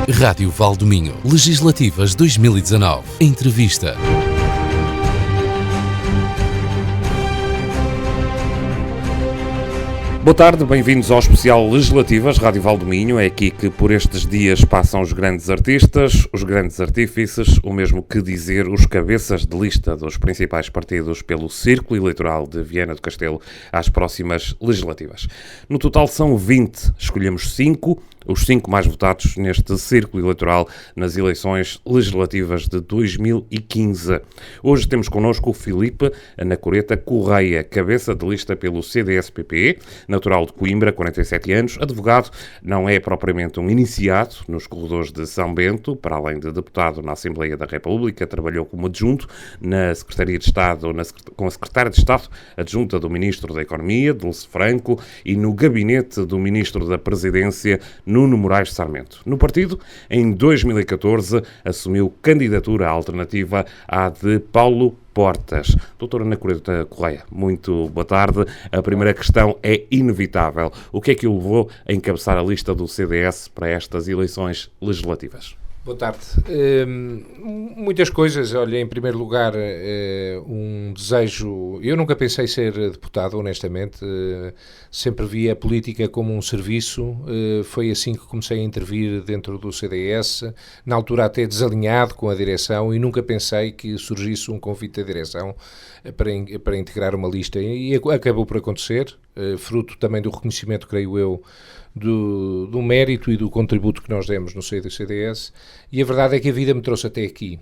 Rádio Valdominho. Legislativas 2019. Entrevista. Boa tarde, bem-vindos ao especial Legislativas, Rádio Valdominho. É aqui que por estes dias passam os grandes artistas, os grandes artífices, o mesmo que dizer os cabeças de lista dos principais partidos pelo Círculo Eleitoral de Viana do Castelo às próximas legislativas. No total são 20, escolhemos 5, os 5 mais votados neste círculo eleitoral nas eleições legislativas de 2015. Hoje temos connosco o Filipe Anacoreta Correia, cabeça de lista pelo CDS-PP, natural de Coimbra, 47 anos, advogado, não é propriamente um iniciado nos corredores de São Bento, para além de deputado na Assembleia da República, trabalhou como adjunto na Secretaria de Estado, com a Secretária de Estado adjunta do Ministro da Economia, Dulce Franco, e no gabinete do Ministro da Presidência, Nuno Moraes Sarmento. No partido, em 2014, assumiu candidatura alternativa à de Paulo Portas. Doutora Anacoreta Correia, muito boa tarde. A primeira questão é inevitável. O que é que o levou a encabeçar a lista do CDS para estas eleições legislativas? Boa tarde. Muitas coisas. Olha, em primeiro lugar, um desejo... Eu nunca pensei ser deputado, honestamente. Sempre vi a política como um serviço. Foi assim que comecei a intervir dentro do CDS, na altura até desalinhado com a direção, e nunca pensei que surgisse um convite da direção para integrar uma lista. E acabou por acontecer, fruto também do reconhecimento, creio eu, do mérito e do contributo que nós demos no seio do CDS, e a verdade é que a vida me trouxe até aqui.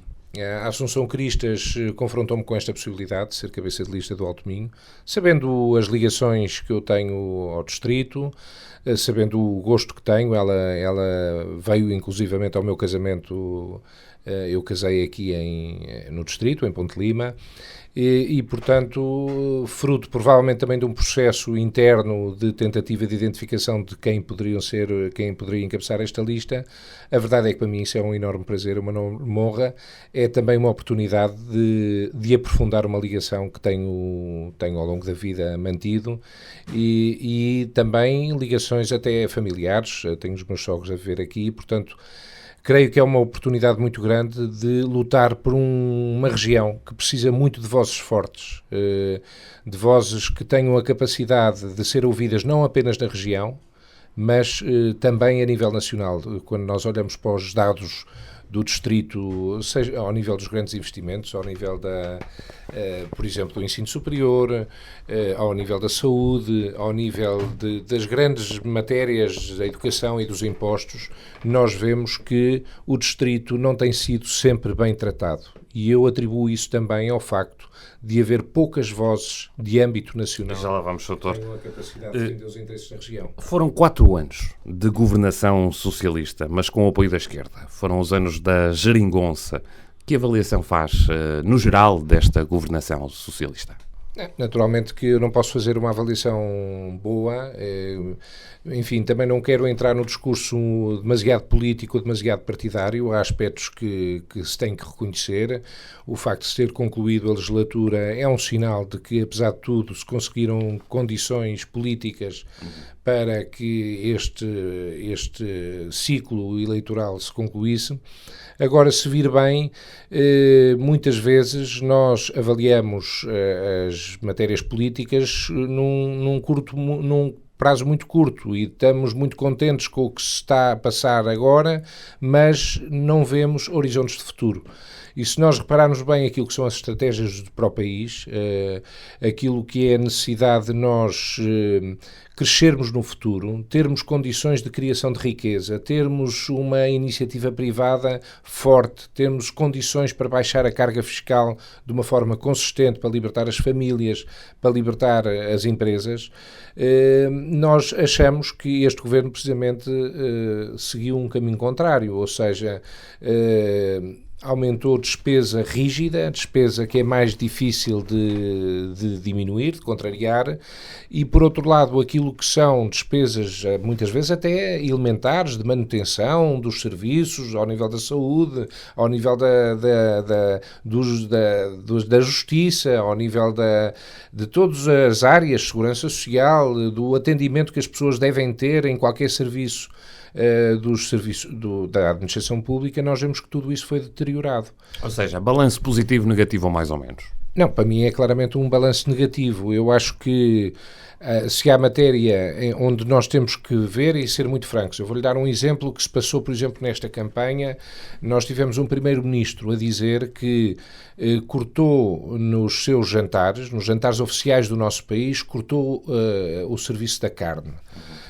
A Assunção Cristas confrontou-me com esta possibilidade de ser cabeça de lista do Alto Minho, sabendo as ligações que eu tenho ao distrito, sabendo o gosto que tenho. Ela veio inclusivamente ao meu casamento. Eu casei aqui no distrito, em Ponte Lima, e, portanto, fruto provavelmente também de um processo interno de tentativa de identificação de quem poderia encabeçar esta lista. A verdade é que para mim isso é um enorme prazer, uma enorme honra. É também uma oportunidade de aprofundar uma ligação que tenho ao longo da vida mantido, e também ligações até familiares. Tenho os meus sogros a viver aqui, portanto, creio que é uma oportunidade muito grande de lutar por uma região que precisa muito de vozes fortes, de vozes que tenham a capacidade de ser ouvidas não apenas na região, mas também a nível nacional. Quando nós olhamos para os dados do distrito, seja ao nível dos grandes investimentos, ao nível por exemplo, do ensino superior, ao nível da saúde, ao nível das grandes matérias da educação e dos impostos, nós vemos que o distrito não tem sido sempre bem tratado. E eu atribuo isso também ao facto de haver poucas vozes de âmbito nacional. Já lá vamos, doutor. Que tenham a capacidade de defender os interesses da região. Foram 4 anos de governação socialista, mas com o apoio da esquerda. Foram os anos da geringonça. Que avaliação faz, no geral, desta governação socialista? Naturalmente que eu não posso fazer uma avaliação boa. Enfim, também não quero entrar no discurso demasiado político ou demasiado partidário. Há aspectos que se tem que reconhecer. O facto de se ter concluído a legislatura é um sinal de que, apesar de tudo, se conseguiram condições políticas para que este ciclo eleitoral se concluísse. Agora, se vir bem, muitas vezes nós avaliamos as matérias políticas num prazo muito curto, e estamos muito contentes com o que se está a passar agora, mas não vemos horizontes de futuro. E se nós repararmos bem aquilo que são as estratégias para o país, aquilo que é a necessidade de nós crescermos no futuro, termos condições de criação de riqueza, termos uma iniciativa privada forte, termos condições para baixar a carga fiscal de uma forma consistente para libertar as famílias, para libertar as empresas, nós achamos que este governo precisamente seguiu um caminho contrário, ou seja, aumentou despesa rígida, despesa que é mais difícil de diminuir, de contrariar, e por outro lado aquilo que são despesas muitas vezes até elementares de manutenção dos serviços ao nível da saúde, ao nível da justiça, ao nível de todas as áreas, segurança social, do atendimento que as pessoas devem ter em qualquer serviço dos serviços da administração pública, nós vemos que tudo isso foi deteriorado. Ou seja, balanço positivo, negativo ou mais ou menos? Não, para mim é claramente um balanço negativo. Eu acho que se há matéria onde nós temos que ver e ser muito francos. Eu vou-lhe dar um exemplo que se passou, por exemplo, nesta campanha. Nós tivemos um primeiro-ministro a dizer que cortou nos seus jantares, nos jantares oficiais do nosso país, cortou o serviço da carne.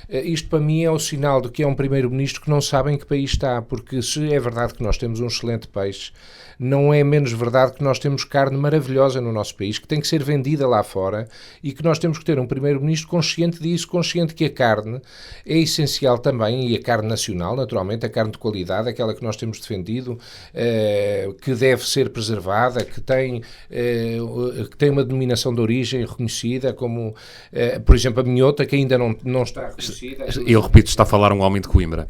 Isto para mim é o sinal de que é um primeiro-ministro que não sabe em que país está, porque se é verdade que nós temos um excelente peixe, não é menos verdade que nós temos carne maravilhosa no nosso país, que tem que ser vendida lá fora e que nós temos que ter um primeiro-ministro consciente disso, consciente que a carne é essencial também, e a carne nacional, naturalmente, a carne de qualidade, aquela que nós temos defendido, que deve ser preservada, que tem uma denominação de origem reconhecida, como, por exemplo, a minhota, que ainda não está reconhecida. Eu repito, está a falar um homem de Coimbra.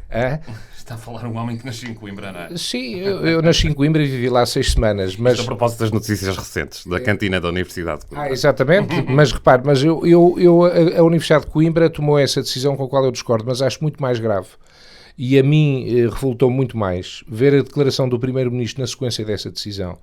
Está a falar um homem que nasceu em Coimbra, não é? Sim, eu nasci em Coimbra e vivi lá 6 semanas. Mas... Isto a propósito das notícias recentes, da cantina da Universidade de Coimbra. Exatamente, mas repare, a Universidade de Coimbra tomou essa decisão com a qual eu discordo, mas acho muito mais grave. E a mim revoltou muito mais ver a declaração do Primeiro-Ministro na sequência dessa decisão,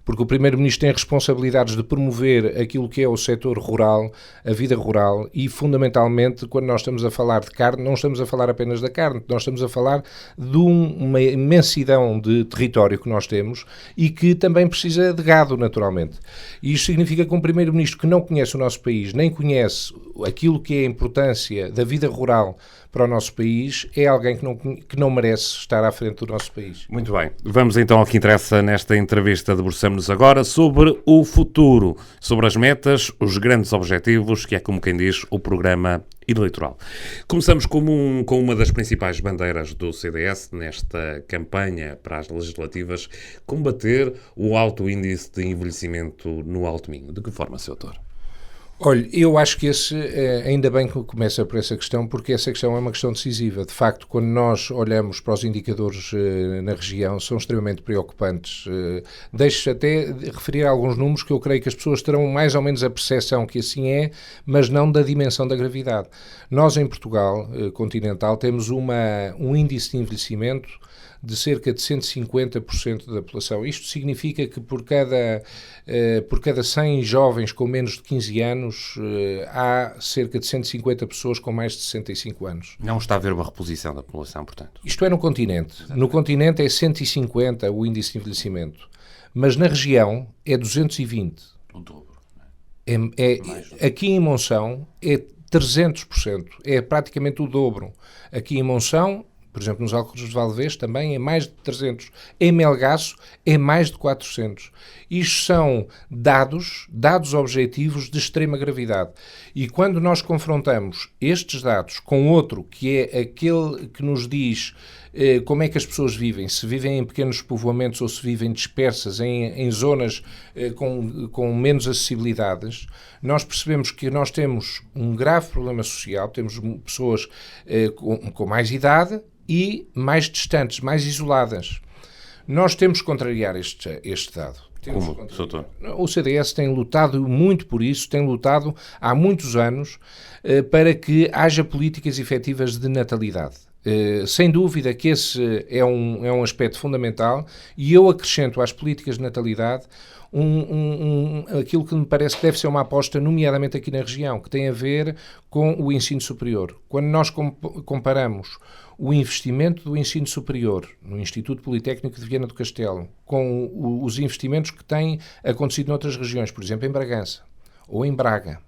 porque o Primeiro-Ministro tem responsabilidades de promover aquilo que é o setor rural, a vida rural, e fundamentalmente quando nós estamos a falar de carne, não estamos a falar apenas da carne, nós estamos a falar de uma imensidão de território que nós temos e que também precisa de gado, naturalmente. E isto significa que um Primeiro-Ministro que não conhece o nosso país, nem conhece aquilo que é a importância da vida rural para o nosso país, é alguém que não merece estar à frente do nosso país. Muito bem. Vamos então ao que interessa nesta entrevista. Debruçamos-nos agora sobre o futuro, sobre as metas, os grandes objetivos, que é, como quem diz, o programa eleitoral. Começamos com uma das principais bandeiras do CDS nesta campanha para as legislativas: combater o alto índice de envelhecimento no Alto Minho. De que forma, Sr. Doutor? Olha, eu acho que ainda bem que começa por essa questão, porque essa questão é uma questão decisiva. De facto, quando nós olhamos para os indicadores na região, são extremamente preocupantes. Deixo até de referir alguns números que eu creio que as pessoas terão mais ou menos a percepção que assim é, mas não da dimensão da gravidade. Nós, em Portugal continental, temos um índice de envelhecimento de cerca de 150% da população. Isto significa que por cada 100 jovens com menos de 15 anos, há cerca de 150 pessoas com mais de 65 anos. Não está a haver uma reposição da população, portanto. Isto é no continente. Exatamente. No continente é 150 o índice de envelhecimento, mas na região é 220. O dobro. Aqui em Monção é 300%, é praticamente o dobro. Aqui em Monção, por exemplo, nos Alcores de Valdevez também é mais de 300. Em Melgaço é mais de 400. Isto são dados objetivos de extrema gravidade. E quando nós confrontamos estes dados com outro, que é aquele que nos diz como é que as pessoas vivem, se vivem em pequenos povoamentos ou se vivem dispersas em zonas com menos acessibilidades, nós percebemos que nós temos um grave problema social, temos pessoas com mais idade e mais distantes, mais isoladas. Nós temos que contrariar este dado. Como, doutor? O CDS tem lutado muito por isso, tem lutado há muitos anos para que haja políticas efetivas de natalidade. Sem dúvida que esse é um aspecto fundamental, e eu acrescento às políticas de natalidade aquilo que me parece que deve ser uma aposta, nomeadamente aqui na região, que tem a ver com o ensino superior. Quando nós comparamos o investimento do ensino superior no Instituto Politécnico de Viana do Castelo com os investimentos que têm acontecido noutras regiões, por exemplo, em Bragança, ou em Braga,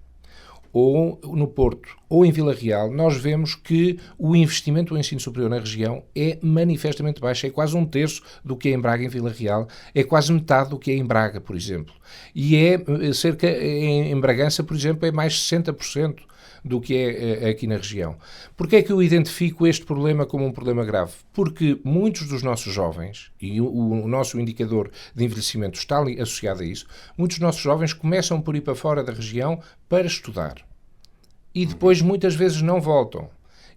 ou no Porto, ou em Vila Real, nós vemos que o investimento do ensino superior na região é manifestamente baixo, é quase 1/3 do que é em Braga e em Vila Real, é quase metade do que é em Braga, por exemplo. E em Bragança, por exemplo, é mais 60%. do que é aqui na região. Porquê é que eu identifico este problema como um problema grave? Porque muitos dos nossos jovens, e o nosso indicador de envelhecimento está associado a isso, muitos dos nossos jovens começam por ir para fora da região para estudar. E depois muitas vezes não voltam.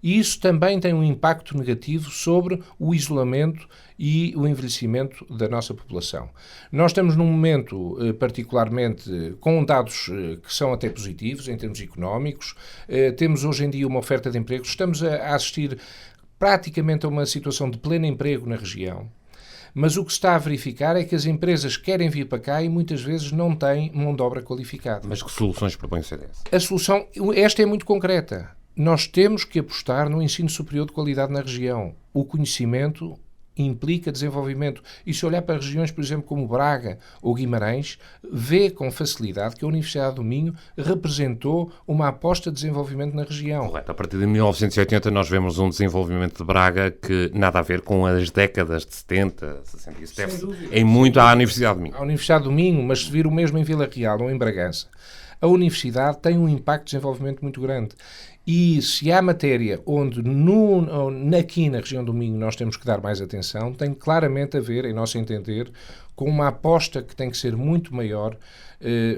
E isso também tem um impacto negativo sobre o isolamento e o envelhecimento da nossa população. Nós estamos num momento particularmente com dados que são até positivos em termos económicos. Temos hoje em dia uma oferta de empregos. Estamos a assistir praticamente a uma situação de pleno emprego na região. Mas o que se está a verificar é que as empresas querem vir para cá e muitas vezes não têm mão de obra qualificada. Mas que soluções propõe o CDS? A solução, esta é muito concreta. Nós temos que apostar no ensino superior de qualidade na região. O conhecimento implica desenvolvimento. E se olhar para regiões, por exemplo, como Braga ou Guimarães, vê com facilidade que a Universidade do Minho representou uma aposta de desenvolvimento na região. Correto. A partir de 1980 nós vemos um desenvolvimento de Braga que nada a ver com as décadas de 70, 60. Isso deve-se em muito à Universidade do Minho. A Universidade do Minho, mas se vir o mesmo em Vila Real ou em Bragança, a universidade tem um impacto de desenvolvimento muito grande. E se há matéria onde aqui na região do Minho nós temos que dar mais atenção, tem claramente a ver, em nosso entender, com uma aposta que tem que ser muito maior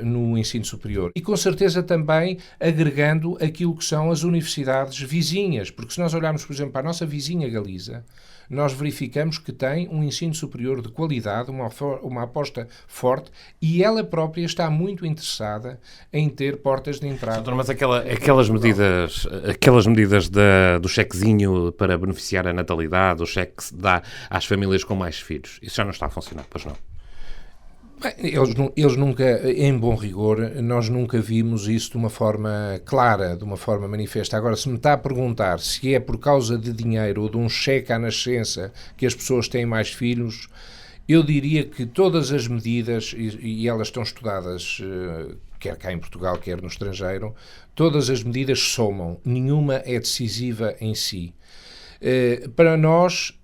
no ensino superior. E com certeza também agregando aquilo que são as universidades vizinhas, porque se nós olharmos, por exemplo, para a nossa vizinha Galiza, nós verificamos que tem um ensino superior de qualidade, uma aposta forte, e ela própria está muito interessada em ter portas de entrada. Doutor, mas aquelas medidas do chequezinho para beneficiar a natalidade, o cheque que se dá às famílias com mais filhos, isso já não está a funcionar, pois não? Bem, eles nunca, em bom rigor, nós nunca vimos isso de uma forma clara, de uma forma manifesta. Agora, se me está a perguntar se é por causa de dinheiro ou de um cheque à nascença que as pessoas têm mais filhos, eu diria que todas as medidas, e elas estão estudadas, quer cá em Portugal, quer no estrangeiro, todas as medidas somam, nenhuma é decisiva em si. Para nós,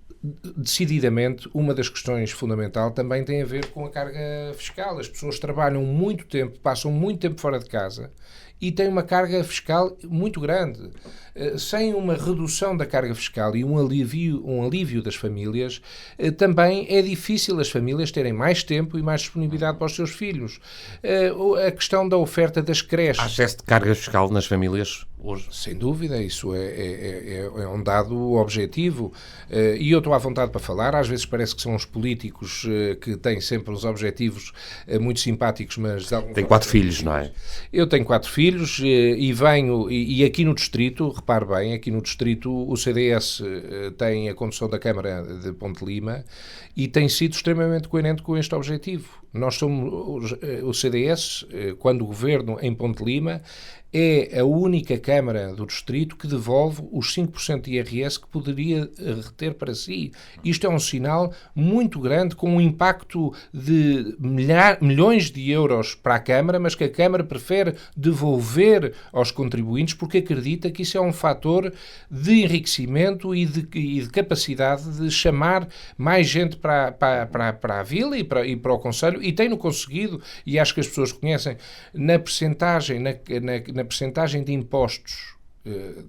decididamente, uma das questões fundamentais também tem a ver com a carga fiscal. As pessoas trabalham muito tempo, passam muito tempo fora de casa e têm uma carga fiscal muito grande. Sem uma redução da carga fiscal e um alívio das famílias, também é difícil as famílias terem mais tempo e mais disponibilidade para os seus filhos. A questão da oferta das creches. Há excesso de carga fiscal nas famílias hoje? Sem dúvida, isso é um dado objetivo. E eu estou à vontade para falar. Às vezes parece que são os políticos que têm sempre os objetivos muito simpáticos, mas... Tem 4 filhos, não é? Eu tenho 4 filhos e venho... E aqui no distrito, repare bem, aqui no distrito o CDS tem a condução da Câmara de Ponte Lima e tem sido extremamente coerente com este objetivo. Nós somos... O CDS, quando o governo em Ponte Lima, é a única Câmara do Distrito que devolve os 5% de IRS que poderia reter para si. Isto é um sinal muito grande, com um impacto de milhões de euros para a Câmara, mas que a Câmara prefere devolver aos contribuintes porque acredita que isso é um fator de enriquecimento e de capacidade de chamar mais gente para a Vila e para o Conselho, e tem-no conseguido, e acho que as pessoas conhecem, na percentagem de impostos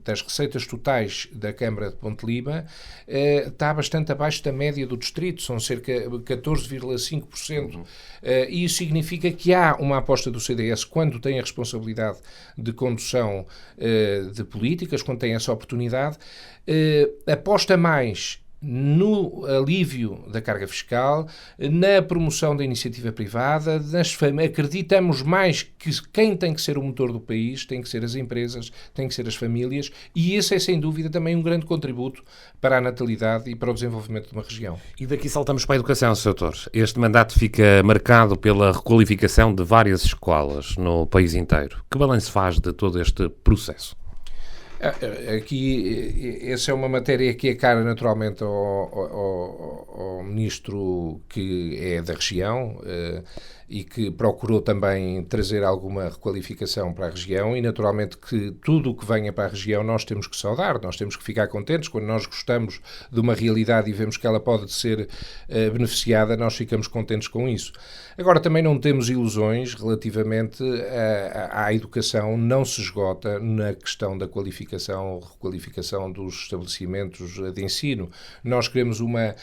das receitas totais da Câmara de Ponte Lima está bastante abaixo da média do distrito, são cerca de 14,5%. E isso significa que há uma aposta do CDS quando tem a responsabilidade de condução de políticas, quando tem essa oportunidade, aposta mais no alívio da carga fiscal, na promoção da iniciativa privada, acreditamos mais que quem tem que ser o motor do país tem que ser as empresas, tem que ser as famílias, e esse é sem dúvida também um grande contributo para a natalidade e para o desenvolvimento de uma região. E daqui saltamos para a educação, Sr. Doutor. Este mandato fica marcado pela requalificação de várias escolas no país inteiro. Que balanço faz de todo este processo? Aqui, essa é uma matéria que é cara naturalmente ao ministro que é da região. e que procurou também trazer alguma requalificação para a região, e naturalmente que tudo o que venha para a região nós temos que saudar, nós temos que ficar contentes. Quando nós gostamos de uma realidade e vemos que ela pode ser beneficiada, nós ficamos contentes com isso. Agora, também não temos ilusões relativamente à educação, não se esgota na questão da qualificação, requalificação dos estabelecimentos de ensino. Nós queremos uma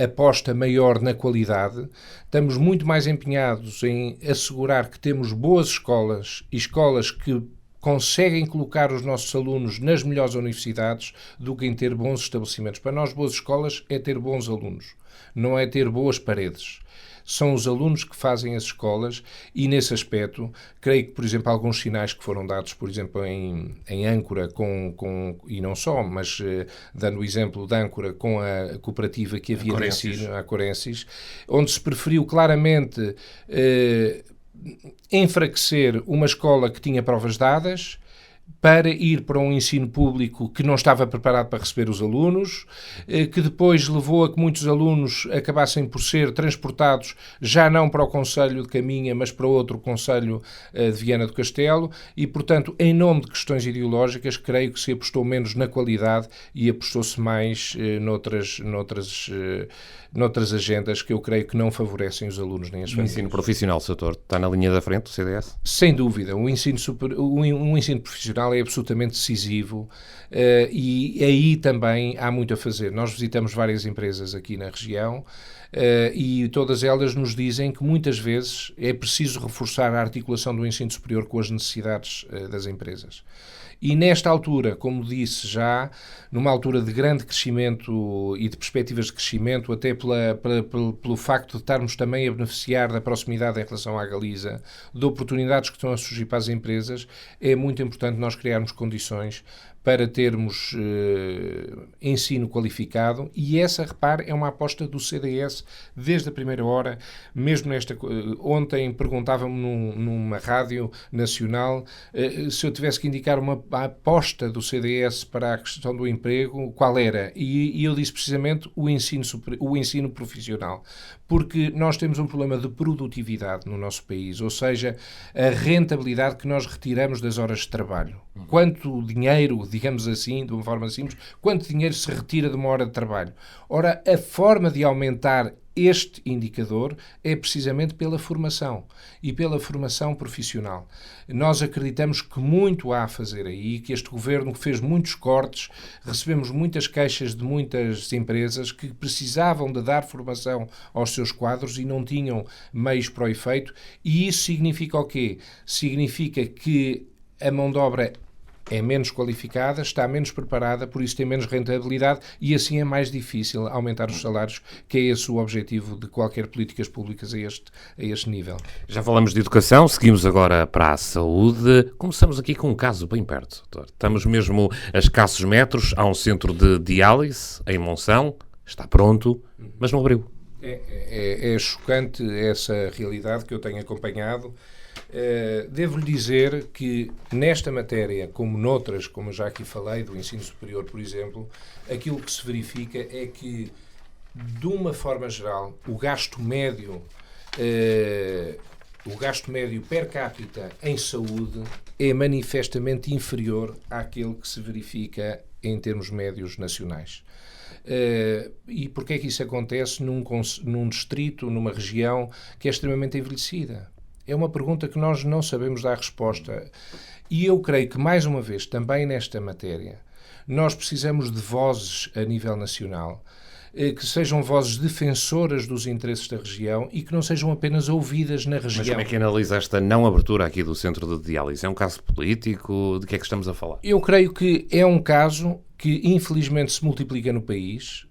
aposta maior na qualidade, estamos muito mais empenhados em assegurar que temos boas escolas e escolas que conseguem colocar os nossos alunos nas melhores universidades do que em ter bons estabelecimentos. Para nós, boas escolas é ter bons alunos, não é ter boas paredes. São os alunos que fazem as escolas e, nesse aspecto, creio que, por exemplo, alguns sinais que foram dados, por exemplo, em Âncora, e não só, mas dando o exemplo de Âncora com a cooperativa que havia de ensino, a Corensis, onde se preferiu claramente enfraquecer uma escola que tinha provas dadas para ir para um ensino público que não estava preparado para receber os alunos, que depois levou a que muitos alunos acabassem por ser transportados já não para o concelho de Caminha, mas para outro concelho de Viana do Castelo, e, portanto, em nome de questões ideológicas, creio que se apostou menos na qualidade e apostou-se mais noutras agendas que eu creio que não favorecem os alunos nem as famílias. O ensino profissional, Sr. está na linha da frente do CDS? Sem dúvida, um ensino profissional é absolutamente decisivo e aí também há muito a fazer. Nós visitamos várias empresas aqui na região e todas elas nos dizem que muitas vezes é preciso reforçar a articulação do ensino superior com as necessidades das empresas. E nesta altura, como disse já, numa altura de grande crescimento e de perspectivas de crescimento, até pelo facto de estarmos também a beneficiar da proximidade em relação à Galiza, de oportunidades que estão a surgir para as empresas, é muito importante nós criarmos condições para termos ensino qualificado, e essa, repare, é uma aposta do CDS desde a primeira hora. Mesmo ontem perguntava-me numa rádio nacional se eu tivesse que indicar uma aposta do CDS para a questão do emprego, qual era? E eu disse precisamente o ensino profissional, porque nós temos um problema de produtividade no nosso país, ou seja, a rentabilidade que nós retiramos das horas de trabalho. Quanto dinheiro, digamos assim, de uma forma simples, quanto dinheiro se retira de uma hora de trabalho? Ora, a forma de aumentar este indicador é precisamente pela formação e pela formação profissional. Nós acreditamos que muito há a fazer aí, que este governo fez muitos cortes, recebemos muitas queixas de muitas empresas que precisavam de dar formação aos seus quadros e não tinham meios para o efeito, e isso significa o quê? Significa que a mão de obra é menos qualificada, está menos preparada, por isso tem menos rentabilidade e assim é mais difícil aumentar os salários, que é esse o objetivo de qualquer políticas públicas a este nível. Já falamos de educação, seguimos agora para a saúde. Começamos aqui com um caso bem perto, doutor. Estamos mesmo a escassos metros, há um centro de diálise em Monção, está pronto, mas não abriu. É chocante essa realidade que eu tenho acompanhado. Devo-lhe dizer que nesta matéria, como noutras, como eu já aqui falei, do ensino superior, por exemplo, aquilo que se verifica é que, de uma forma geral, o gasto médio per capita em saúde é manifestamente inferior àquele que se verifica em termos médios nacionais. E porquê é que isso acontece num distrito, numa região que é extremamente envelhecida? É uma pergunta que nós não sabemos dar resposta. E eu creio que, mais uma vez, também nesta matéria, nós precisamos de vozes a nível nacional, que sejam vozes defensoras dos interesses da região e que não sejam apenas ouvidas na região. Mas como é que analisa esta não abertura aqui do centro de diálise? É um caso político? De que é que estamos a falar? Eu creio que é um caso que infelizmente se multiplica no país,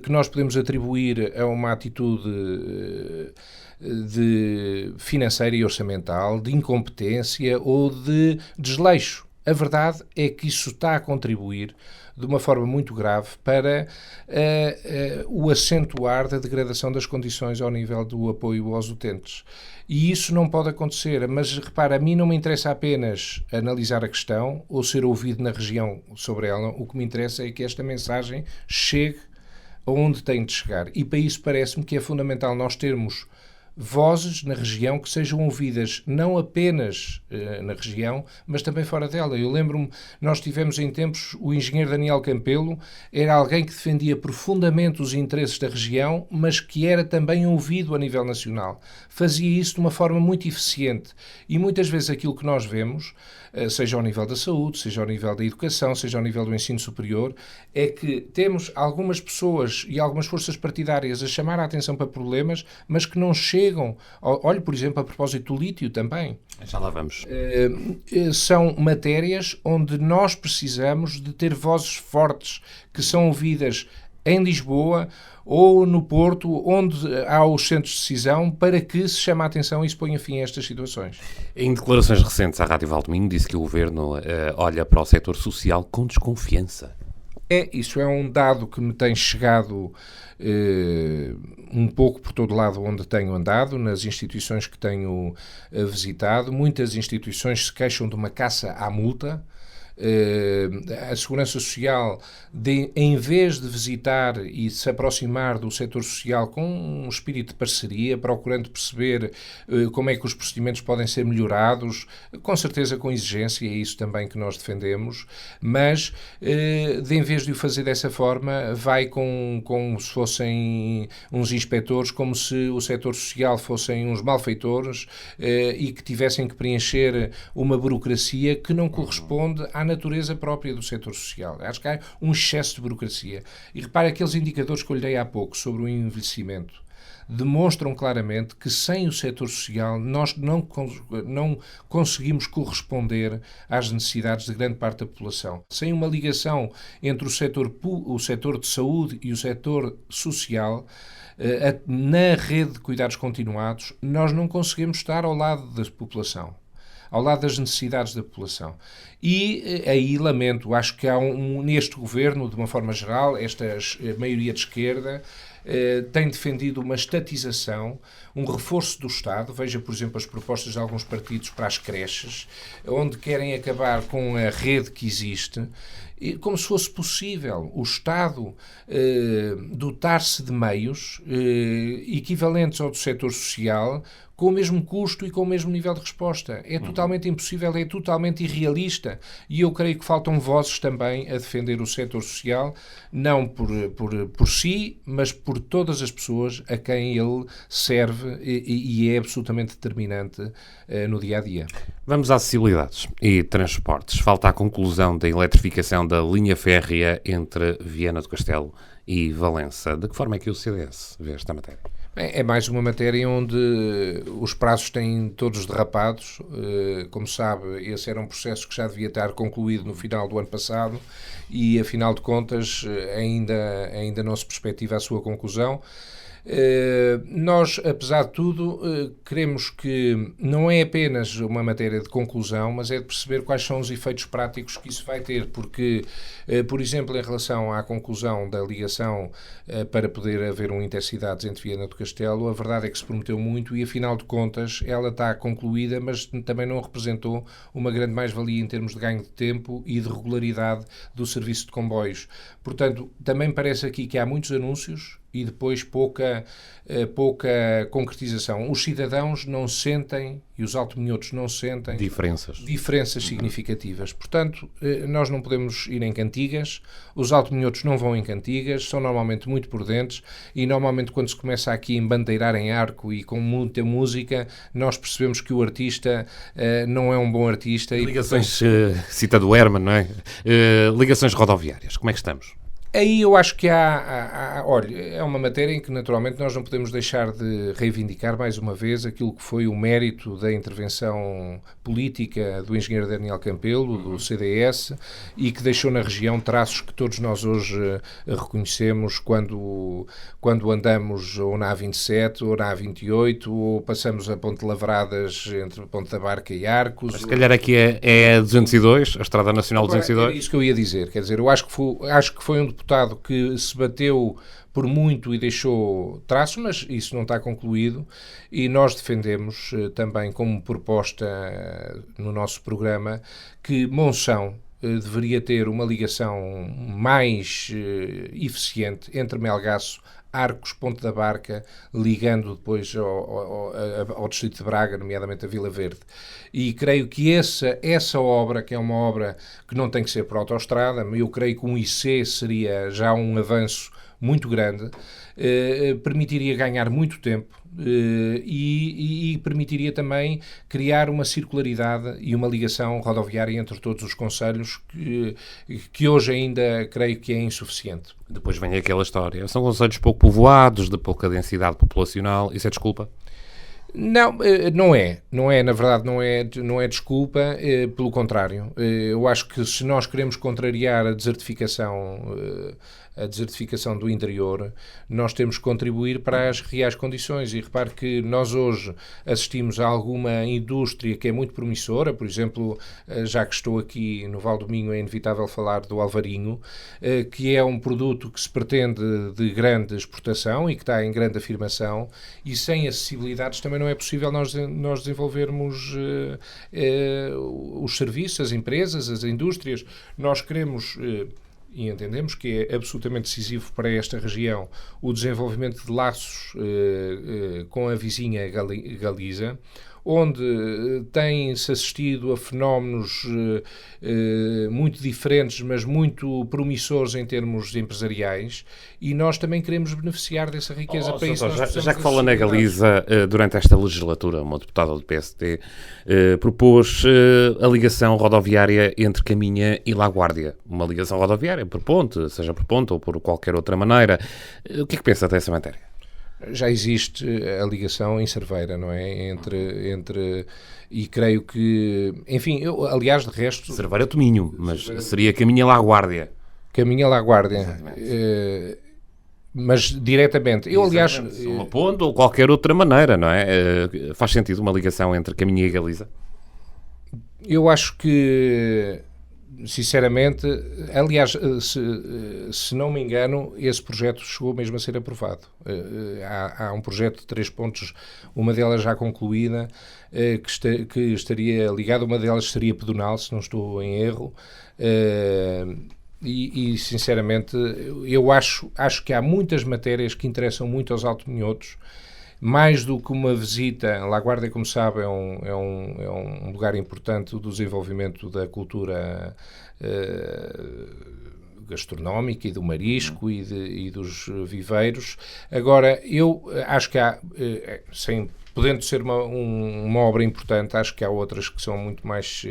que nós podemos atribuir a uma atitude de financeira e orçamental, de incompetência ou de desleixo. A verdade é que isso está a contribuir de uma forma muito grave para o acentuar da degradação das condições ao nível do apoio aos utentes. E isso não pode acontecer, mas repara, a mim não me interessa apenas analisar a questão ou ser ouvido na região sobre ela. O que me interessa é que esta mensagem chegue aonde tem de chegar. E para isso parece-me que é fundamental nós termos vozes na região que sejam ouvidas não apenas na região, mas também fora dela. Eu lembro-me, nós tivemos em tempos o engenheiro Daniel Campelo, era alguém que defendia profundamente os interesses da região, mas que era também ouvido a nível nacional. Fazia isso de uma forma muito eficiente e muitas vezes aquilo que nós vemos, seja ao nível da saúde, seja ao nível da educação, seja ao nível do ensino superior, é que temos algumas pessoas e algumas forças partidárias a chamar a atenção para problemas, mas que não chegam. Olhe, por exemplo, a propósito do lítio também. Já lá vamos. São matérias onde nós precisamos de ter vozes fortes que são ouvidas em Lisboa ou no Porto, onde há os centros de decisão, para que se chame a atenção e se ponha fim a estas situações. Em declarações recentes à Rádio Valdominho, disse que o Governo olha para o setor social com desconfiança. Isso é um dado que me tem chegado um pouco por todo lado onde tenho andado, nas instituições que tenho visitado. Muitas instituições se queixam de uma caça à multa. A Segurança Social, em vez de visitar e se aproximar do setor social com um espírito de parceria, procurando perceber como é que os procedimentos podem ser melhorados, com certeza com exigência, é isso também que nós defendemos, mas em vez de o fazer dessa forma, vai como se fossem uns inspectores, como se o setor social fossem uns malfeitores e que tivessem que preencher uma burocracia que não corresponde à natureza própria do setor social. Acho que há um excesso de burocracia. E repare, aqueles indicadores que eu lhe dei há pouco sobre o envelhecimento demonstram claramente que sem o setor social nós não conseguimos corresponder às necessidades de grande parte da população. Sem uma ligação entre o setor de saúde e o setor social, na rede de cuidados continuados, nós não conseguimos estar ao lado da população, ao lado das necessidades da população. E aí lamento, acho que há neste governo, de uma forma geral, esta maioria de esquerda tem defendido uma estatização, um reforço do Estado. Veja, por exemplo, as propostas de alguns partidos para as creches, onde querem acabar com a rede que existe, como se fosse possível o Estado dotar-se de meios equivalentes ao do setor social, com o mesmo custo e com o mesmo nível de resposta. É totalmente impossível, é totalmente irrealista. E eu creio que faltam vozes também a defender o setor social, não por si, mas por todas as pessoas a quem ele serve e é absolutamente determinante no dia-a-dia. Vamos às acessibilidades e transportes. Falta a conclusão da eletrificação da linha férrea entre Viana do Castelo e Valença. De que forma é que o CDS vê esta matéria? É mais uma matéria onde os prazos têm todos derrapados. Como sabe, esse era um processo que já devia estar concluído no final do ano passado e, afinal de contas, ainda não se perspectiva a sua conclusão. Nós, apesar de tudo, queremos que não é apenas uma matéria de conclusão, mas é de perceber quais são os efeitos práticos que isso vai ter, porque, por exemplo, em relação à conclusão da ligação para poder haver um intercidades entre Viana do Castelo, a verdade é que se prometeu muito e, afinal de contas, ela está concluída, mas também não representou uma grande mais-valia em termos de ganho de tempo e de regularidade do serviço de comboios. Portanto, também parece aqui que há muitos anúncios e depois pouca concretização. Os cidadãos não sentem, e os autominhotos não sentem diferenças significativas. Portanto, nós não podemos ir em cantigas, os autominhotos não vão em cantigas, são normalmente muito prudentes e normalmente quando se começa aqui a embandeirar em arco e com muita música, nós percebemos que o artista não é um bom artista. Ligações, cita do Herman, não é? Ligações rodoviárias, como é que estamos? Aí eu acho que olha, é uma matéria em que naturalmente nós não podemos deixar de reivindicar mais uma vez aquilo que foi o mérito da intervenção política do engenheiro Daniel Campelo, do CDS, e que deixou na região traços que todos nós hoje reconhecemos quando andamos ou na A27 ou na A28 ou passamos a Ponte de Lavradas entre Ponte da Barca e Arcos. Mas se calhar aqui é a 202, a Estrada Nacional 202. É isso que eu ia dizer, quer dizer, eu acho que foi um deputado que se bateu por muito e deixou traço, mas isso não está concluído e nós defendemos também como proposta no nosso programa que Monção deveria ter uma ligação mais eficiente entre Melgaço, Arcos, Ponte da Barca, ligando depois ao distrito de Braga, nomeadamente a Vila Verde. E creio que essa obra, que é uma obra que não tem que ser por autoestrada, eu creio que um IC seria já um avanço muito grande, permitiria ganhar muito tempo e permitiria também criar uma circularidade e uma ligação rodoviária entre todos os concelhos que hoje ainda creio que é insuficiente. Depois vem aquela história. São concelhos pouco povoados, de pouca densidade populacional. Isso é desculpa? Não, não é. Na verdade, não é desculpa, pelo contrário. Eu acho que se nós queremos contrariar a desertificação do interior, nós temos que contribuir para as reais condições. E repare que nós hoje assistimos a alguma indústria que é muito promissora, por exemplo, já que estou aqui no Val do Minho, é inevitável falar do Alvarinho, que é um produto que se pretende de grande exportação e que está em grande afirmação, e sem acessibilidades também não é possível nós desenvolvermos os serviços, as empresas, as indústrias. Nós queremos e entendemos que é absolutamente decisivo para esta região o desenvolvimento de laços com a vizinha Galiza, onde tem-se assistido a fenómenos muito diferentes, mas muito promissores em termos empresariais, e nós também queremos beneficiar dessa riqueza. Para isso, já que fala na Galiza, durante esta legislatura, uma deputada do PSD propôs a ligação rodoviária entre Caminha e Laguardia. Uma ligação rodoviária por ponte, seja por ponte ou por qualquer outra maneira. O que é que pensa dessa matéria? Já existe a ligação em Cerveira, não é? E creio que, enfim, aliás, de resto... Cerveira Tominho, mas seria Caminha-Laguardia. Caminha-Laguardia. Mas diretamente. Aliás... Uma ponte ou qualquer outra maneira, não é? Faz sentido uma ligação entre Caminha e Galiza? Eu acho que... Sinceramente, aliás, se não me engano, esse projeto chegou mesmo a ser aprovado. Há um projeto de 3 pontos, uma delas já concluída, que estaria ligada, uma delas seria pedonal, se não estou em erro, e sinceramente, eu acho que há muitas matérias que interessam muito aos altominhotos, mais do que uma visita. Laguardia, como sabe, é um lugar importante do desenvolvimento da cultura gastronómica e do marisco e dos viveiros. Agora, eu acho que há, podendo ser uma obra importante, acho que há outras que são muito mais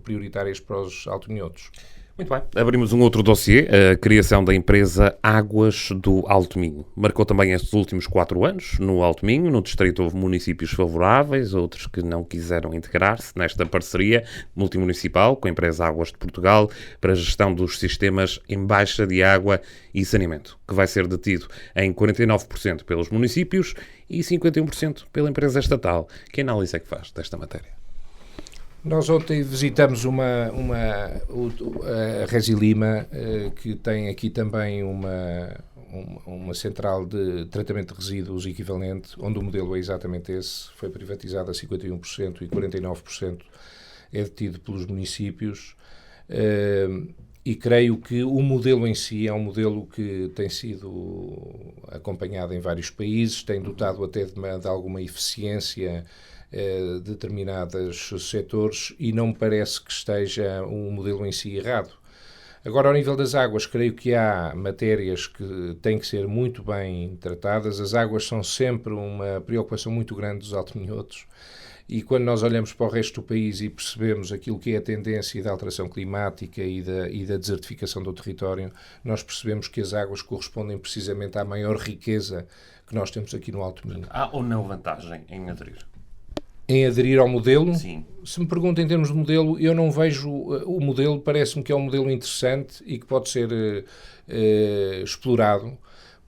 prioritárias para os altominhotos. Muito bem. Abrimos um outro dossiê, a criação da empresa Águas do Alto Minho. Marcou também estes últimos 4 anos no Alto Minho. No distrito houve municípios favoráveis, outros que não quiseram integrar-se nesta parceria multimunicipal com a empresa Águas de Portugal para a gestão dos sistemas em baixa de água e saneamento, que vai ser detido em 49% pelos municípios e 51% pela empresa estatal. Que análise é que faz desta matéria? Nós ontem visitamos a Resi Lima, que tem aqui também uma central de tratamento de resíduos equivalente, onde o modelo é exatamente esse, foi privatizado a 51% e 49% é detido pelos municípios, e creio que o modelo em si é um modelo que tem sido acompanhado em vários países, tem dotado até de alguma eficiência determinados setores, e não me parece que esteja um modelo em si errado. Agora, ao nível das águas, creio que há matérias que têm que ser muito bem tratadas. As águas são sempre uma preocupação muito grande dos altominhotos, e quando nós olhamos para o resto do país e percebemos aquilo que é a tendência da alteração climática e da desertificação do território, nós percebemos que as águas correspondem precisamente à maior riqueza que nós temos aqui no Alto Minho. Há ou não vantagem em aderir? Em aderir ao modelo? Sim. Se me pergunta em termos de modelo, eu não vejo o modelo, parece-me que é um modelo interessante e que pode ser explorado,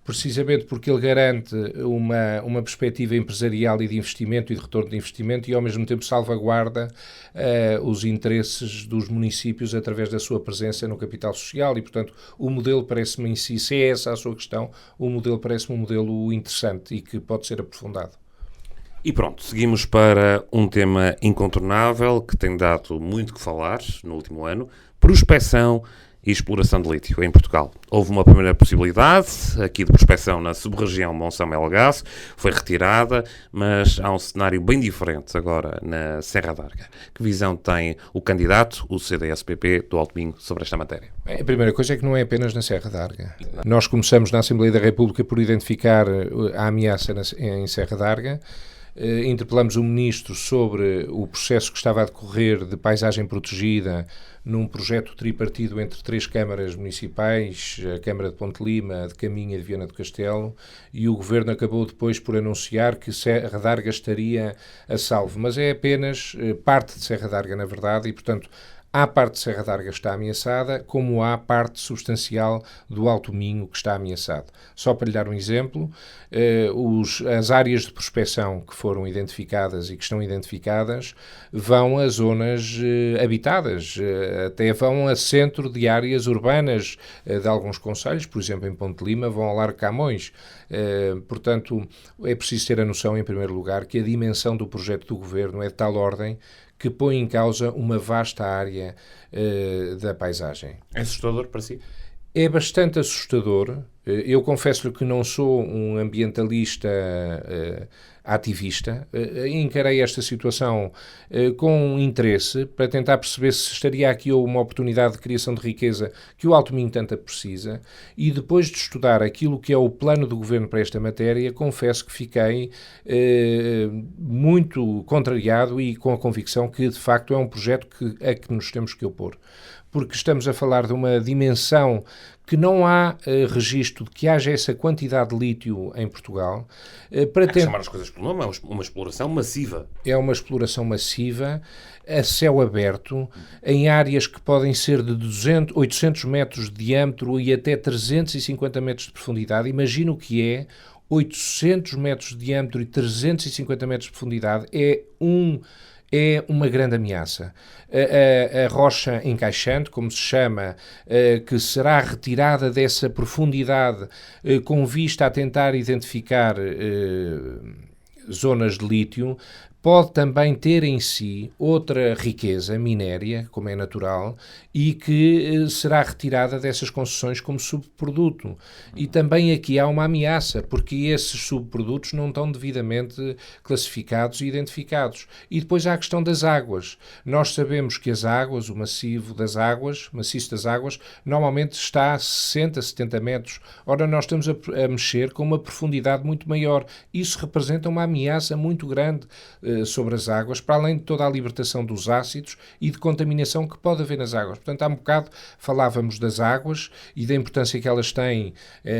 precisamente porque ele garante uma perspectiva empresarial e de investimento e de retorno de investimento, e ao mesmo tempo salvaguarda os interesses dos municípios através da sua presença no capital social, e portanto o modelo parece-me em si, se é essa a sua questão, o modelo parece-me um modelo interessante e que pode ser aprofundado. E pronto, seguimos para um tema incontornável que tem dado muito que falar no último ano, prospecção e exploração de lítio em Portugal. Houve uma primeira possibilidade aqui de prospecção na sub-região Monção-Melgaço, foi retirada, mas há um cenário bem diferente agora na Serra d'Arga. Que visão tem o candidato, o CDS-PP, do Alto Minho, sobre esta matéria? A primeira coisa é que não é apenas na Serra d'Arga. Nós começamos na Assembleia da República por identificar a ameaça em Serra d'Arga. Interpelamos o Ministro sobre o processo que estava a decorrer de paisagem protegida num projeto tripartido entre 3 câmaras municipais, a Câmara de Ponte Lima, a de Caminha e de Viana do Castelo, e o Governo acabou depois por anunciar que Serra d'Arga estaria a salvo. Mas é apenas parte de Serra d'Arga, na verdade, e, portanto, há parte de Serra d'Arga que está ameaçada, como há parte substancial do Alto Minho que está ameaçado. Só para lhe dar um exemplo, as áreas de prospecção que foram identificadas e que estão identificadas vão a zonas habitadas, até vão a centro de áreas urbanas de alguns concelhos, por exemplo, em Ponte Lima, vão ao Largo Camões. Portanto, é preciso ter a noção, em primeiro lugar, que a dimensão do projeto do Governo é de tal ordem que põe em causa uma vasta área da paisagem. É assustador para si? É bastante assustador. Eu confesso-lhe que não sou um ambientalista ativista. Encarei esta situação com interesse para tentar perceber se estaria aqui uma oportunidade de criação de riqueza que o Alto Minho tanto precisa, e depois de estudar aquilo que é o plano do Governo para esta matéria, confesso que fiquei muito contrariado e com a convicção que, de facto, é um projeto a que nos temos que opor. Porque estamos a falar de uma dimensão que não há registro de que haja essa quantidade de lítio em Portugal. Há que chamar as coisas pelo nome, é uma exploração massiva. É uma exploração massiva, a céu aberto, em áreas que podem ser de 800 metros de diâmetro e até 350 metros de profundidade. Imagina o que é 800 metros de diâmetro e 350 metros de profundidade. É uma grande ameaça. A rocha encaixante, como se chama, que será retirada dessa profundidade com vista a tentar identificar zonas de lítio, pode também ter em si outra riqueza minéria, como é natural, e que será retirada dessas concessões como subproduto. E também aqui há uma ameaça, porque esses subprodutos não estão devidamente classificados e identificados. E depois há a questão das águas. Nós sabemos que as águas, o maciço das águas, normalmente está a 60, 70 metros. Ora, nós estamos a mexer com uma profundidade muito maior. Isso representa uma ameaça muito grande sobre as águas, para além de toda a libertação dos ácidos e de contaminação que pode haver nas águas. Portanto, há um bocado falávamos das águas e da importância que elas têm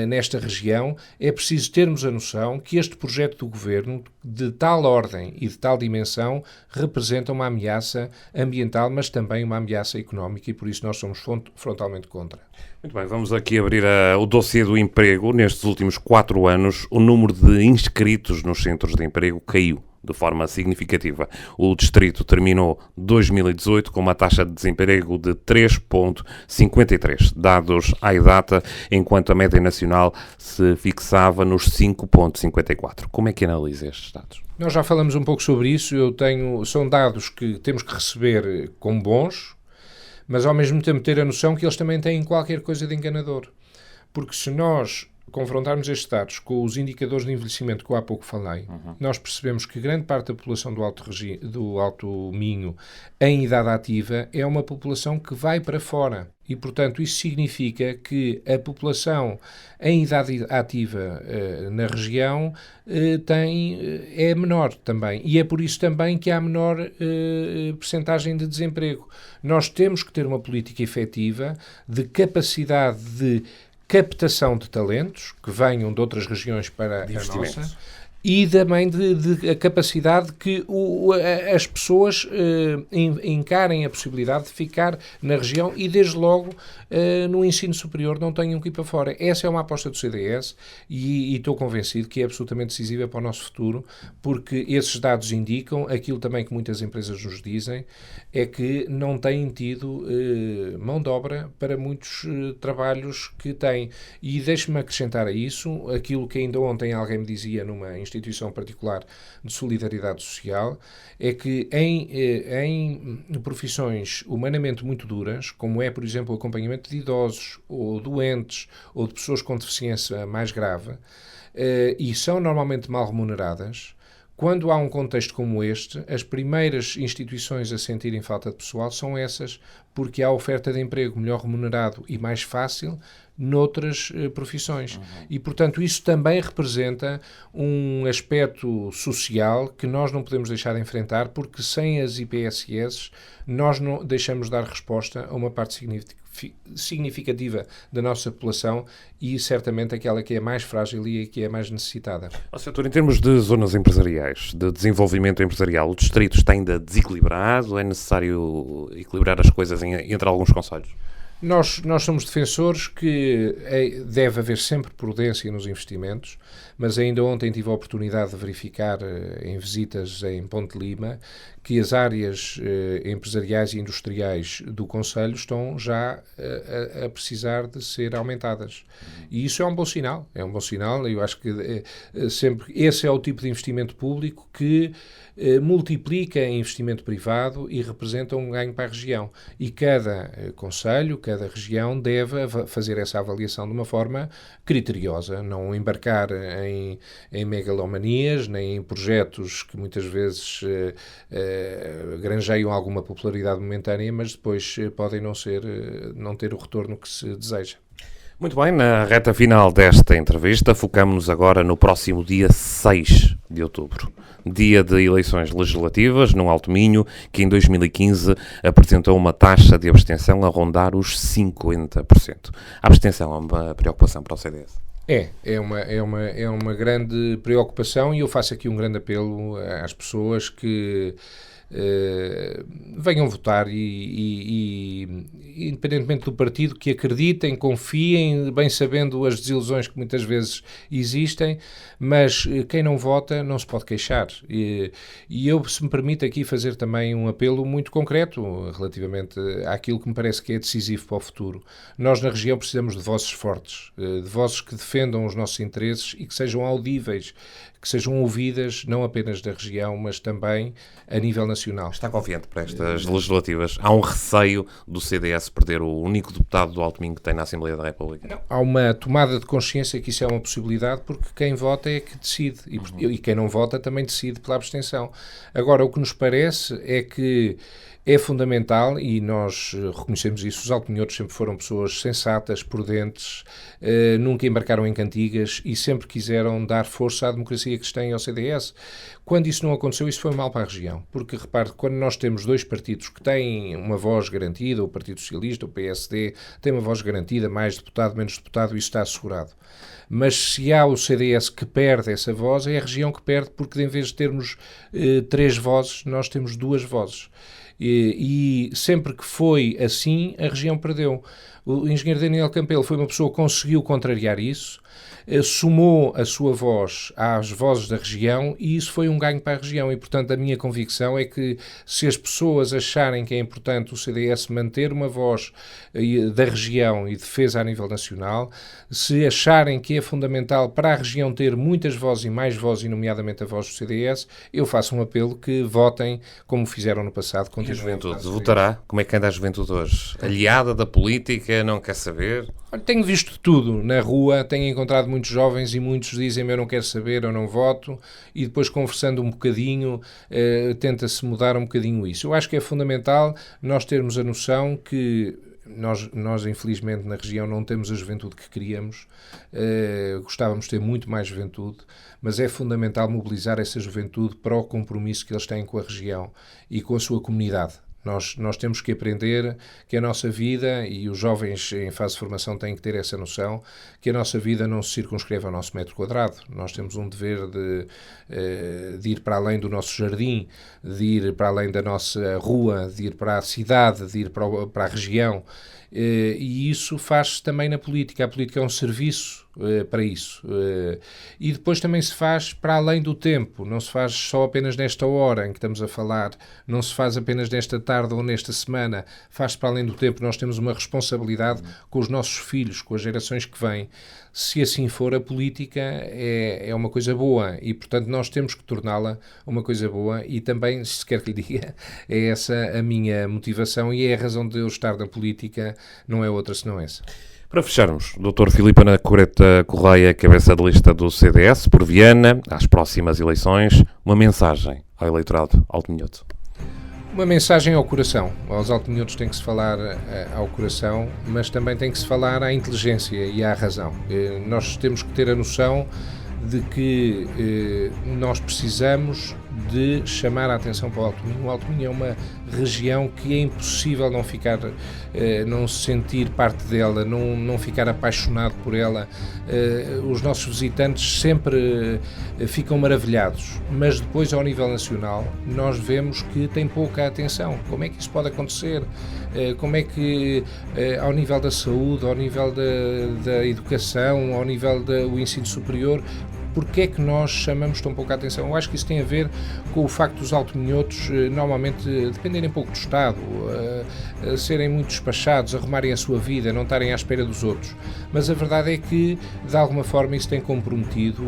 nesta região. É preciso termos a noção que este projeto do Governo, de tal ordem e de tal dimensão, representa uma ameaça ambiental, mas também uma ameaça económica, e por isso nós somos frontalmente contra. Muito bem, vamos aqui abrir o dossiê do emprego. Nestes últimos 4 anos, o número de inscritos nos centros de emprego caiu de forma significativa. O distrito terminou 2018 com uma taxa de desemprego de 3,53, dados à data, enquanto a média nacional se fixava nos 5,54. Como é que analisa estes dados? Nós já falamos um pouco sobre isso. São dados que temos que receber como bons, mas ao mesmo tempo ter a noção que eles também têm qualquer coisa de enganador. Porque se nós confrontarmos estes dados com os indicadores de envelhecimento que eu há pouco falei, nós percebemos que grande parte da população do Alto Minho em idade ativa é uma população que vai para fora. E, portanto, isso significa que a população em idade ativa na região é menor também. E é por isso também que há menor percentagem de desemprego. Nós temos que ter uma política efetiva de capacidade de captação de talentos que venham de outras regiões para a nossa, e também de a capacidade que as pessoas encarem a possibilidade de ficar na região e, desde logo, no ensino superior não tenham que ir para fora. Essa é uma aposta do CDS e estou convencido que é absolutamente decisiva para o nosso futuro, porque esses dados indicam aquilo também que muitas empresas nos dizem, é que não têm tido mão de obra para muitos trabalhos que têm. E deixe-me acrescentar a isso aquilo que ainda ontem alguém me dizia numa instituição instituição particular de solidariedade social, é que em profissões humanamente muito duras, como é, por exemplo, o acompanhamento de idosos ou doentes ou de pessoas com deficiência mais grave, e são normalmente mal remuneradas, quando há um contexto como este, as primeiras instituições a sentirem falta de pessoal são essas, porque há oferta de emprego melhor remunerado e mais fácil noutras profissões. E, portanto, isso também representa um aspecto social que nós não podemos deixar de enfrentar, porque sem as IPSS nós não deixamos de dar resposta a uma parte significativa da nossa população e certamente aquela que é mais frágil e que é mais necessitada. Setor, em termos de zonas empresariais, de desenvolvimento empresarial, o distrito está ainda desequilibrado? É necessário equilibrar as coisas entre alguns concelhos? Nós somos defensores que deve haver sempre prudência nos investimentos, mas ainda ontem tive a oportunidade de verificar em visitas em Ponte Lima que as áreas empresariais e industriais do concelho estão já a precisar de ser aumentadas. E isso é um bom sinal, eu acho que sempre esse é o tipo de investimento público que multiplica investimento privado e representa um ganho para a região. E cada concelho, cada região deve fazer essa avaliação de uma forma criteriosa, não embarcar em megalomanias, nem em projetos que muitas vezes granjeiam alguma popularidade momentânea, mas depois podem não ter o retorno que se deseja. Muito bem, na reta final desta entrevista, focamos-nos agora no próximo dia 6 de outubro, dia de eleições legislativas no Alto Minho, que em 2015 apresentou uma taxa de abstenção a rondar os 50%. A abstenção é uma preocupação para o CDS? É uma grande preocupação e eu faço aqui um grande apelo às pessoas que venham votar e independentemente do partido, que acreditem, confiem, bem sabendo as desilusões que muitas vezes existem, mas quem não vota não se pode queixar. E eu, se me permite aqui fazer também um apelo muito concreto relativamente àquilo que me parece que é decisivo para o futuro. Nós na região precisamos de vozes fortes, de vozes que defendam os nossos interesses e que sejam audíveis, que sejam ouvidas não apenas da região, mas também a nível nacional. Está confiante para estas legislativas? Há um receio do CDS perder o único deputado do Alto Minho que tem na Assembleia da República? Não. Há uma tomada de consciência que isso é uma possibilidade, porque quem vota é que decide e quem não vota também decide pela abstenção. Agora, o que nos parece é que é fundamental, e nós reconhecemos isso, os altominhotos sempre foram pessoas sensatas, prudentes, nunca embarcaram em cantigas e sempre quiseram dar força à democracia que se tem ao CDS. Quando isso não aconteceu, isso foi mal para a região, porque repare, quando nós temos dois partidos que têm uma voz garantida, o Partido Socialista, o PSD, tem uma voz garantida, mais deputado, menos deputado, isso está assegurado. Mas se há o CDS que perde essa voz, é a região que perde, porque em vez de termos 3 vozes, nós temos 2 vozes. E sempre que foi assim, a região perdeu. O engenheiro Daniel Campelo foi uma pessoa que conseguiu contrariar isso, somou a sua voz às vozes da região e isso foi um ganho para a região e, portanto, a minha convicção é que se as pessoas acharem que é importante o CDS manter uma voz da região e defesa a nível nacional, se acharem que é fundamental para a região ter muitas vozes e mais vozes, e nomeadamente a voz do CDS, eu faço um apelo que votem como fizeram no passado. E a juventude votará? Como é que anda a juventude hoje? Aliada da política, não quer saber? Tenho visto tudo na rua, tenho encontrado muitos jovens e muitos dizem-me eu não quero saber, eu não voto, e depois conversando um bocadinho tenta-se mudar um bocadinho isso. Eu acho que é fundamental nós termos a noção que nós infelizmente na região não temos a juventude que queríamos, gostávamos de ter muito mais juventude, mas é fundamental mobilizar essa juventude para o compromisso que eles têm com a região e com a sua comunidade. Nós temos que aprender que a nossa vida, e os jovens em fase de formação têm que ter essa noção, que a nossa vida não se circunscreve ao nosso metro quadrado. Nós temos um dever de ir para além do nosso jardim, de ir para além da nossa rua, de ir para a cidade, de ir para a região. E isso faz-se também na política. A política é um serviço para isso. E depois também se faz para além do tempo, não se faz só apenas nesta hora em que estamos a falar, não se faz apenas nesta tarde ou nesta semana, faz-se para além do tempo. Nós temos uma responsabilidade com os nossos filhos, com as gerações que vêm. Se assim for, a política é uma coisa boa e, portanto, nós temos que torná-la uma coisa boa e também, se quer que lhe diga, é essa a minha motivação e é a razão de eu estar na política, não é outra senão essa. Para fecharmos, Dr. Filipe Ana Correta Correia, cabeça de lista do CDS, por Viana, às próximas eleições, uma mensagem ao eleitorado altominhoto. Uma mensagem ao coração. Aos altominhotos tem que se falar ao coração, mas também tem que se falar à inteligência e à razão. Nós temos que ter a noção de que nós precisamos de chamar a atenção para o Alto Minho. O Alto Minho é uma região que é impossível não ficar, não se sentir parte dela, não ficar apaixonado por ela. Os nossos visitantes sempre ficam maravilhados, mas depois ao nível nacional nós vemos que tem pouca atenção. Como é que isso pode acontecer? Como é que ao nível da saúde, ao nível da educação, ao nível do ensino superior, porque é que nós chamamos tão pouca atenção? Eu acho que isso tem a ver com o facto dos altominhotos normalmente dependerem pouco do Estado, serem muito despachados, arrumarem a sua vida, não estarem à espera dos outros. Mas a verdade é que, de alguma forma, isso tem comprometido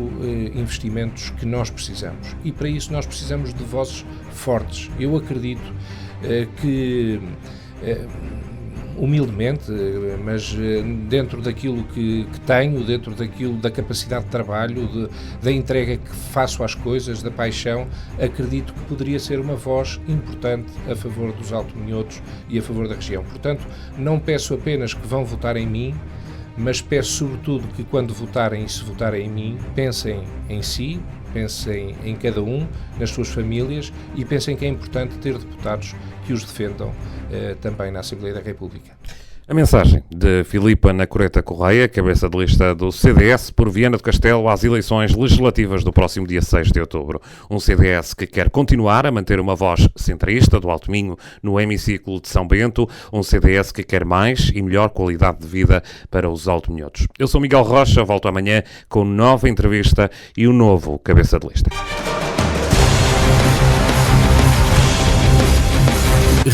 investimentos que nós precisamos. E para isso nós precisamos de vozes fortes. Eu acredito que humildemente, mas dentro daquilo que tenho, dentro daquilo da capacidade de trabalho, da entrega que faço às coisas, da paixão, acredito que poderia ser uma voz importante a favor dos altominhotos e a favor da região. Portanto, não peço apenas que vão votar em mim, mas peço sobretudo que quando votarem e se votarem em mim, pensem em si, pensem em cada um, nas suas famílias e pensem que é importante ter deputados que os defendam também na Assembleia da República. A mensagem de Filipe Ana Correta Correia, cabeça de lista do CDS, por Viana do Castelo, às eleições legislativas do próximo dia 6 de outubro. Um CDS que quer continuar a manter uma voz centrista do Alto Minho no hemiciclo de São Bento, um CDS que quer mais e melhor qualidade de vida para os altominhotos. Eu sou Miguel Rocha, volto amanhã com nova entrevista e um novo cabeça de lista.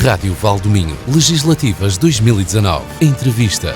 Rádio Valdominho, Legislativas 2019. Entrevista.